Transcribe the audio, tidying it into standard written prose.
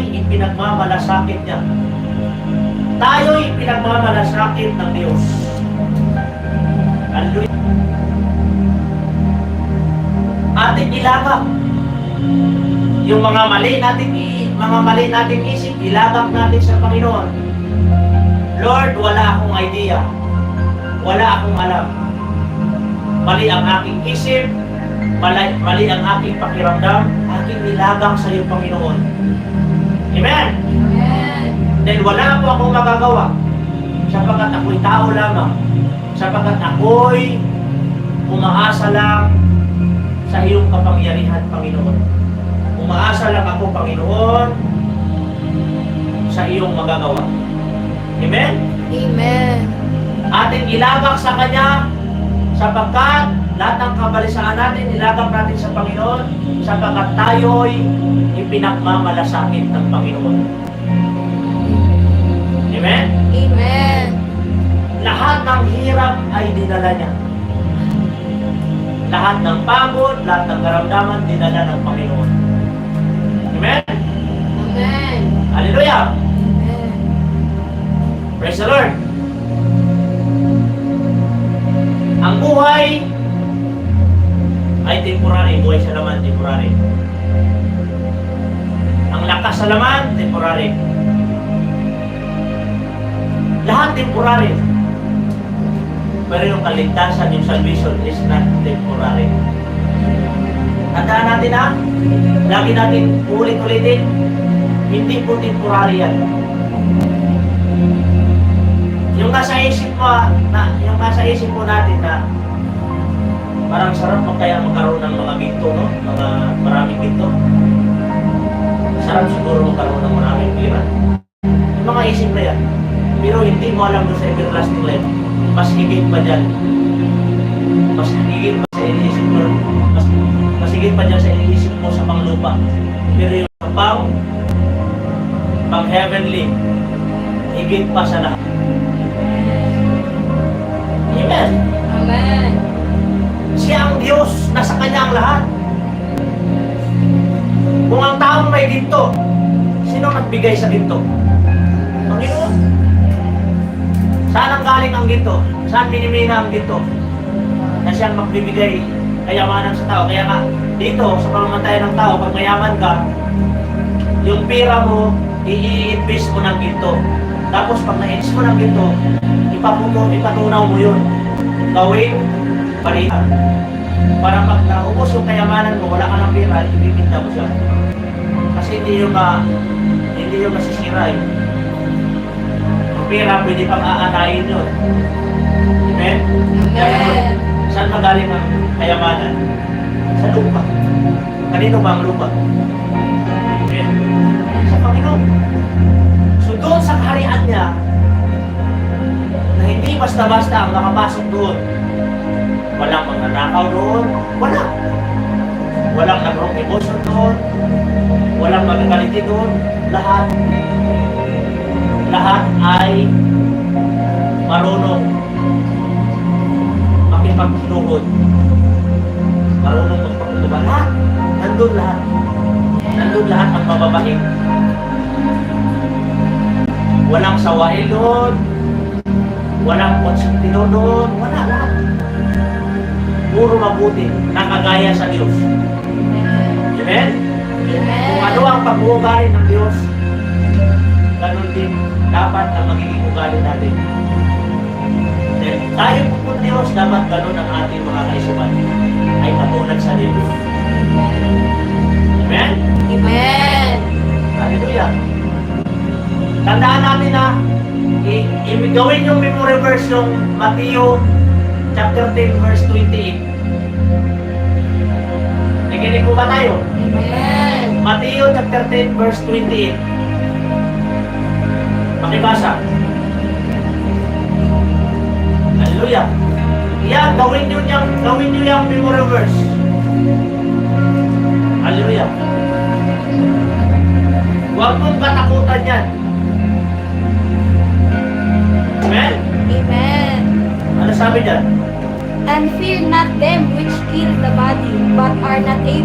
ay ipinagmamalasakit niya. Tayo'y pinagmamalasakit ng Diyos. Hallelujah. Ating ilagak yung mga mali nating isip, ilagak natin sa Panginoon. Lord, wala akong idea. Wala akong alam. Mali ang aking isip, mali ang aking pakiramdam, aking ilagak sa iyo, Panginoon. Amen? Amen. Then wala po akong magagawa sapagkat ako'y tao lamang, sapagkat ako'y umaasa lang sa iyong kapangyarihan, Panginoon. Umaasa lang ako, Panginoon, sa iyong magagawa. Amen? Amen. Ating ilagak sa Kanya sapagkat lahat ng kabalisaan natin, ilagak natin sa Panginoon sapagkat tayo'y ipinagmamalasakit ng Panginoon. Amen? Amen. Lahat ng hirap ay dinala niya. Lahat ng pagod, lahat ng karamdaman, dinala ng Panginoon. Amen? Amen. Hallelujah! Amen. Praise the Lord! Ang buhay ay temporary. Buhay sa laman, temporary. Ang lakas sa laman, temporary. Lahat temporary. Pero yung kaligtasan, yung salvation is not temporary. Tandaan natin ha, lagi natin ulit-ulitin, hindi po temporary yan. Yung nasa isip mo natin na parang sarap kaya magkaroon ng mga ginto, no? Mga maraming ginto. Sarap siguro magkaroon ng maraming pira. Yung mga isip na yan. Pero hindi mo alam doon sa everlasting life. Mas higit pa dyan. Mas higit pa sa iniisip mo. Mas higit pa dyan sa iniisip mo sa panglupa. Pero yung pang heavenly, higit pa sa lahat. Amen. Amen. Siya ang Diyos, nasa Kanya ang lahat. Kung ang taong may ginto, sino nagbigay sa ginto? Panginoon. Saan ang galing ang ginto? Saan pinimina ang ginto? Na siyang magbibigay kayamanan sa tao. Kaya nga, dito, sa pamamagitan ng tao, pag mayaman ka, yung pira mo, i-invest mo ng ginto. Tapos pag na-invest mo ng ginto, ipatunaw mo yun. Gawin, palitan. Para pag naubos yung kayamanan mo, wala ka ng pira, ibibinta mo siya. Kasi hindi yung masisira eh. Ang pira, pwede pang aanayin yun. Amen? Amen. Saan magaling ang kayamanan? Sa lupa. Kanino ba ang lupa? Amen? Sa Panginoon. So doon sa kaharian niya, na hindi basta-basta ang nakapasok doon. Walang magnanakaw doon. Walang nag-wrong emotion doon. Walang magagaliti doon. Lahat ay marunong makipagluhod. Marunong magpagluhod. Lahat. Nandun lahat. Nandun lahat ang mababahing. Walang sawail doon. Walang konsentino doon. Wala lahat. Puro mabuti. Nakagaya sa Diyos. Amen? Kung ano ang pag-uugali ng Diyos, ganun din dapat ang magiging ugali natin. Then, tayo po Diyos, dapat ganun ang ating mga kaisuman ay katulad sa Diyos. Amen? Amen. Hallelujah. Tandaan natin na gawin yung memory verse ng Matthew chapter 10 verse 28. Nakikinig po ba tayo? Amen. Matthew chapter 10 verse 28. Pakibasa. Hallelujah. Yan, gawin nyo yung memory verse. Hallelujah. Huwag mong katakutan yan. Amen? Amen. Ano sabi dyan? And fear not them which kill the body, but are not able